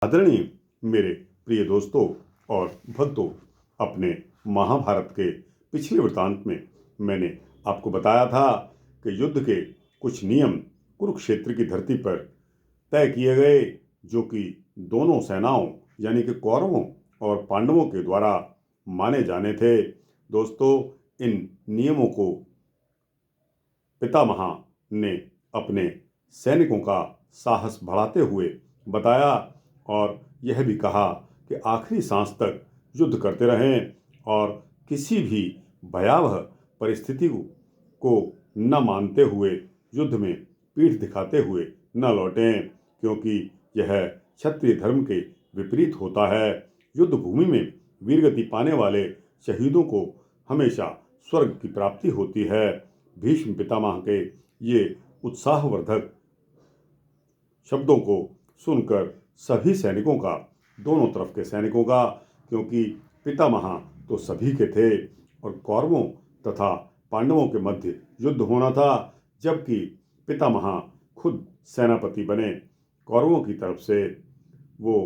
आदरणीय मेरे प्रिय दोस्तों और भक्तों, अपने महाभारत के पिछले वृत्तांत में मैंने आपको बताया था कि युद्ध के कुछ नियम कुरुक्षेत्र की धरती पर तय किए गए, जो कि दोनों सेनाओं यानी कि कौरवों और पांडवों के द्वारा माने जाने थे। दोस्तों, इन नियमों को पितामह ने अपने सैनिकों का साहस बढ़ाते हुए बताया और यह भी कहा कि आखिरी सांस तक युद्ध करते रहें और किसी भी भयावह परिस्थिति को न मानते हुए युद्ध में पीठ दिखाते हुए न लौटें, क्योंकि यह क्षत्रिय धर्म के विपरीत होता है। युद्ध भूमि में वीरगति पाने वाले शहीदों को हमेशा स्वर्ग की प्राप्ति होती है। भीष्म पितामह के ये उत्साहवर्धक शब्दों को सुनकर सभी सैनिकों का, दोनों तरफ के सैनिकों का, क्योंकि पितामह तो सभी के थे और कौरवों तथा पांडवों के मध्य युद्ध होना था, जबकि पितामह खुद सेनापति बने। कौरवों की तरफ से वो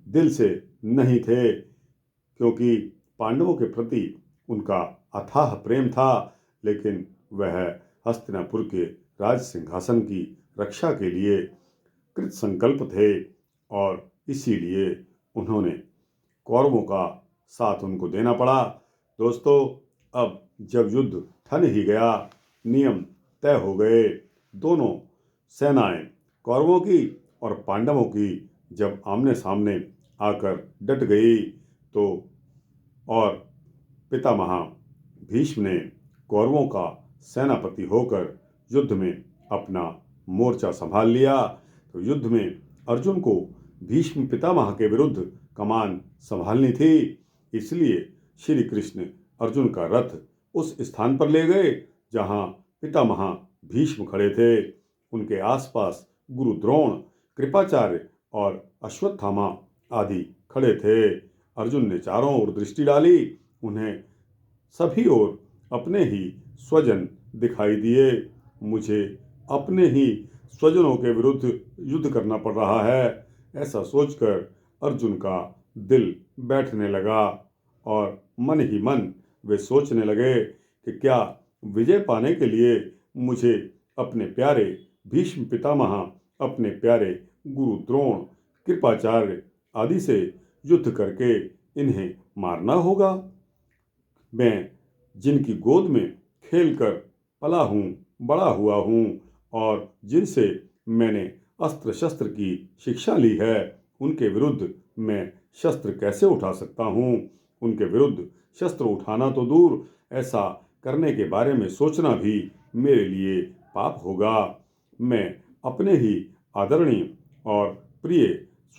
दिल से नहीं थे, क्योंकि पांडवों के प्रति उनका अथाह प्रेम था, लेकिन वह हस्तिनापुर के राज सिंहासन की रक्षा के लिए कृत संकल्प थे और इसीलिए उन्होंने कौरवों का साथ उनको देना पड़ा। दोस्तों, अब जब युद्ध थन ही गया, नियम तय हो गए, दोनों सेनाएं कौरवों की और पांडवों की जब आमने सामने आकर डट गई, तो और पितामह भीष्म ने कौरवों का सेनापति होकर युद्ध में अपना मोर्चा संभाल लिया। तो युद्ध में अर्जुन को भीष्म पितामह के विरुद्ध कमान संभालनी थी, इसलिए श्री कृष्ण अर्जुन का रथ उस स्थान पर ले गए जहां पितामह भीष्म खड़े थे। उनके आसपास गुरु द्रोण, कृपाचार्य और अश्वत्थामा आदि खड़े थे। अर्जुन ने चारों ओर दृष्टि डाली, उन्हें सभी ओर अपने ही स्वजन दिखाई दिए। मुझे अपने ही स्वजनों के विरुद्ध युद्ध करना पड़ रहा है, ऐसा सोचकर अर्जुन का दिल बैठने लगा और मन ही मन वे सोचने लगे कि क्या विजय पाने के लिए मुझे अपने प्यारे भीष्म पितामह, अपने प्यारे गुरु द्रोण, कृपाचार्य आदि से युद्ध करके इन्हें मारना होगा। मैं जिनकी गोद में खेलकर पला हूँ, बड़ा हुआ हूँ और जिनसे मैंने अस्त्र शस्त्र की शिक्षा ली है, उनके विरुद्ध मैं शस्त्र कैसे उठा सकता हूँ। उनके विरुद्ध शस्त्र उठाना तो दूर, ऐसा करने के बारे में सोचना भी मेरे लिए पाप होगा। मैं अपने ही आदरणीय और प्रिय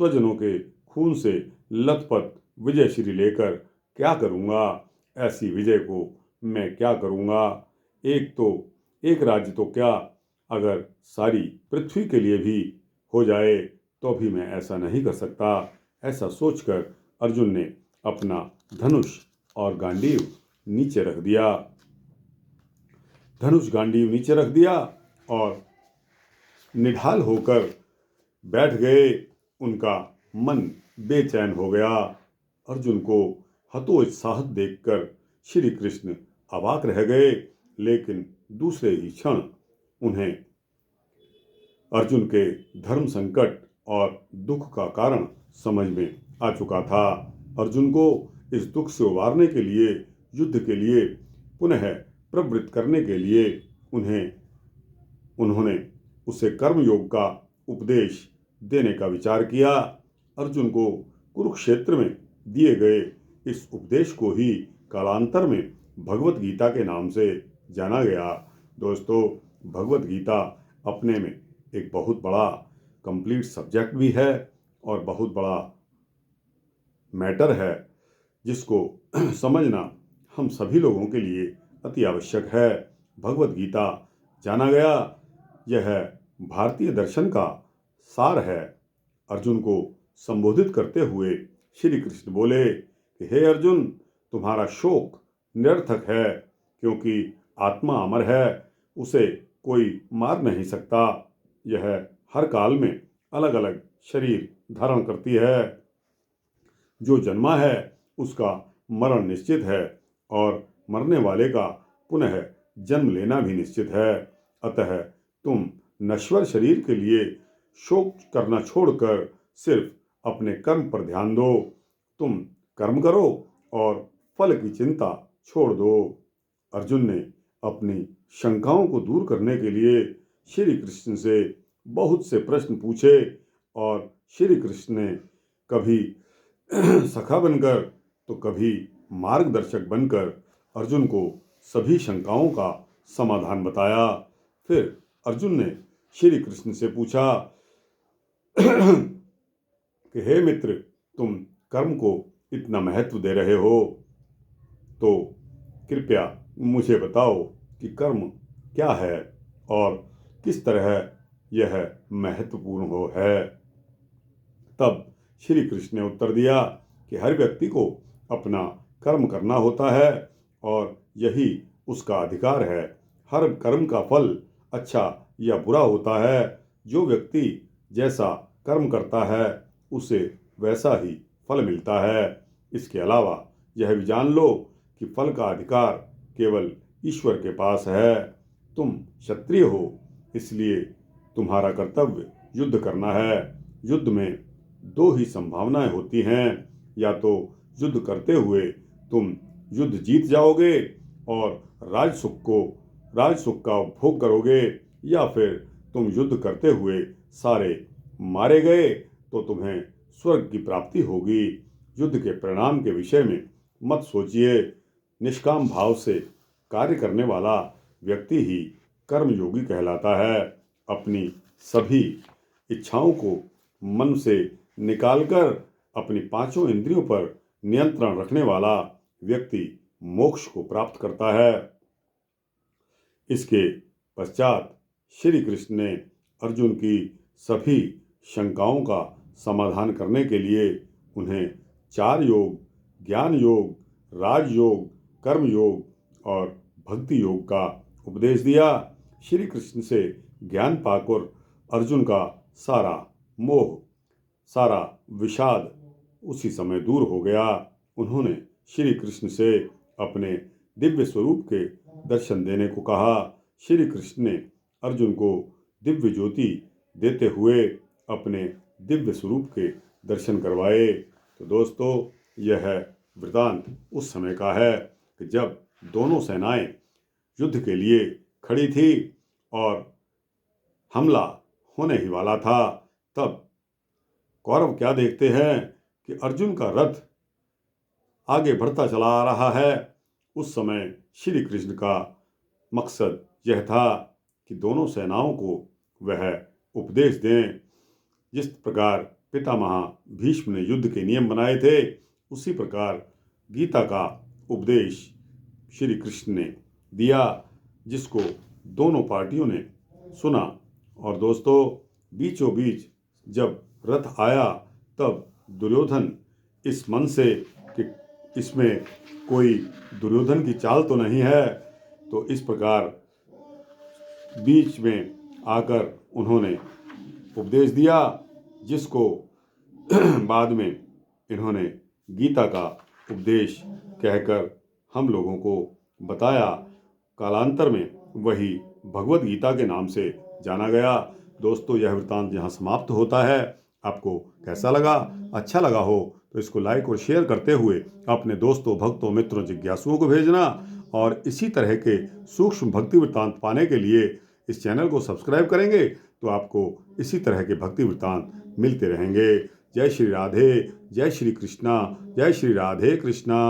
स्वजनों के खून से लथपथ विजयश्री लेकर क्या करूँगा। ऐसी विजय को मैं क्या करूँगा। एक राज्य तो क्या, अगर सारी पृथ्वी के लिए भी हो जाए तो भी मैं ऐसा नहीं कर सकता। ऐसा सोचकर अर्जुन ने अपना धनुष और गांडीव नीचे रख दिया। धनुष गांडीव नीचे रख दिया और निढाल होकर बैठ गए। उनका मन बेचैन हो गया। अर्जुन को हतोत्साहित देखकर श्री कृष्ण अवाक रह गए, लेकिन दूसरे ही क्षण उन्हें अर्जुन के धर्म संकट और दुख का कारण समझ में आ चुका था। अर्जुन को इस दुख से उबारने के लिए, युद्ध के लिए पुनः प्रवृत्त करने के लिए उन्होंने उसे कर्मयोग का उपदेश देने का विचार किया। अर्जुन को कुरुक्षेत्र में दिए गए इस उपदेश को ही कालांतर में भगवत गीता के नाम से जाना गया। दोस्तों, भगवत गीता अपने में एक बहुत बड़ा कंप्लीट सब्जेक्ट भी है और बहुत बड़ा मैटर है, जिसको समझना हम सभी लोगों के लिए अति आवश्यक है। भगवत गीता जाना गया, यह भारतीय दर्शन का सार है। अर्जुन को संबोधित करते हुए श्री कृष्ण बोले कि हे अर्जुन, तुम्हारा शोक निरर्थक है, क्योंकि आत्मा अमर है, उसे कोई मार नहीं सकता। यह हर काल में अलग अलग शरीर धारण करती है। जो जन्मा है उसका मरण निश्चित है और मरने वाले का पुनः जन्म लेना भी निश्चित है। अतः तुम नश्वर शरीर के लिए शोक करना छोड़कर सिर्फ अपने कर्म पर ध्यान दो। तुम कर्म करो और फल की चिंता छोड़ दो। अर्जुन ने अपनी शंकाओं को दूर करने के लिए श्री कृष्ण से बहुत से प्रश्न पूछे और श्री कृष्ण ने कभी सखा बनकर तो कभी मार्गदर्शक बनकर अर्जुन को सभी शंकाओं का समाधान बताया। फिर अर्जुन ने श्री कृष्ण से पूछा कि हे मित्र, तुम कर्म को इतना महत्व दे रहे हो तो कृपया मुझे बताओ कि कर्म क्या है और किस तरह यह महत्वपूर्ण है। तब श्री कृष्ण ने उत्तर दिया कि हर व्यक्ति को अपना कर्म करना होता है और यही उसका अधिकार है। हर कर्म का फल अच्छा या बुरा होता है। जो व्यक्ति जैसा कर्म करता है उसे वैसा ही फल मिलता है। इसके अलावा यह भी जान लो कि फल का अधिकार केवल ईश्वर के पास है। तुम क्षत्रिय हो, इसलिए तुम्हारा कर्तव्य युद्ध करना है। युद्ध में दो ही संभावनाएं होती हैं, या तो युद्ध करते हुए तुम युद्ध जीत जाओगे और राजसुख का उपभोग करोगे, या फिर तुम युद्ध करते हुए सारे मारे गए तो तुम्हें स्वर्ग की प्राप्ति होगी। युद्ध के परिणाम के विषय में मत सोचिए। निष्काम भाव से कार्य करने वाला व्यक्ति ही कर्मयोगी कहलाता है। अपनी सभी इच्छाओं को मन से निकालकर अपनी पांचों इंद्रियों पर नियंत्रण रखने वाला व्यक्ति मोक्ष को प्राप्त करता है। इसके पश्चात श्री कृष्ण ने अर्जुन की सभी शंकाओं का समाधान करने के लिए उन्हें 4 योग, ज्ञान योग, राजयोग, कर्म योग और भक्ति योग का उपदेश दिया। श्री कृष्ण से ज्ञान पाकर अर्जुन का सारा मोह, सारा विषाद उसी समय दूर हो गया। उन्होंने श्री कृष्ण से अपने दिव्य स्वरूप के दर्शन देने को कहा। श्री कृष्ण ने अर्जुन को दिव्य ज्योति देते हुए अपने दिव्य स्वरूप के दर्शन करवाए। तो दोस्तों, यह वृतांत उस समय का है कि जब दोनों सेनाएं युद्ध के लिए खड़ी थी और हमला होने ही वाला था। तब कौरव क्या देखते हैं कि अर्जुन का रथ आगे बढ़ता चला आ रहा है। उस समय श्री कृष्ण का मकसद यह था कि दोनों सेनाओं को वह उपदेश दें। जिस प्रकार पितामह भीष्म ने युद्ध के नियम बनाए थे, उसी प्रकार गीता का उपदेश श्री कृष्ण ने दिया, जिसको दोनों पार्टियों ने सुना। और दोस्तों, बीचों बीच जब रथ आया तब दुर्योधन इस मन से कि इसमें कोई दुर्योधन की चाल तो नहीं है, तो इस प्रकार बीच में आकर उन्होंने उपदेश दिया, जिसको बाद में इन्होंने गीता का उपदेश कहकर हम लोगों को बताया। कालांतर में वही भगवत गीता के नाम से जाना गया। दोस्तों, यह वृत्तांत यहाँ समाप्त होता है। आपको कैसा लगा? अच्छा लगा हो तो इसको लाइक और शेयर करते हुए अपने दोस्तों, भक्तों, मित्रों, जिज्ञासुओं को भेजना। और इसी तरह के सूक्ष्म भक्ति वृत्तांत पाने के लिए इस चैनल को सब्सक्राइब करेंगे तो आपको इसी तरह के भक्ति वृत्तांत मिलते रहेंगे। जय श्री राधे, जय श्री कृष्णा, जय श्री राधे कृष्णा।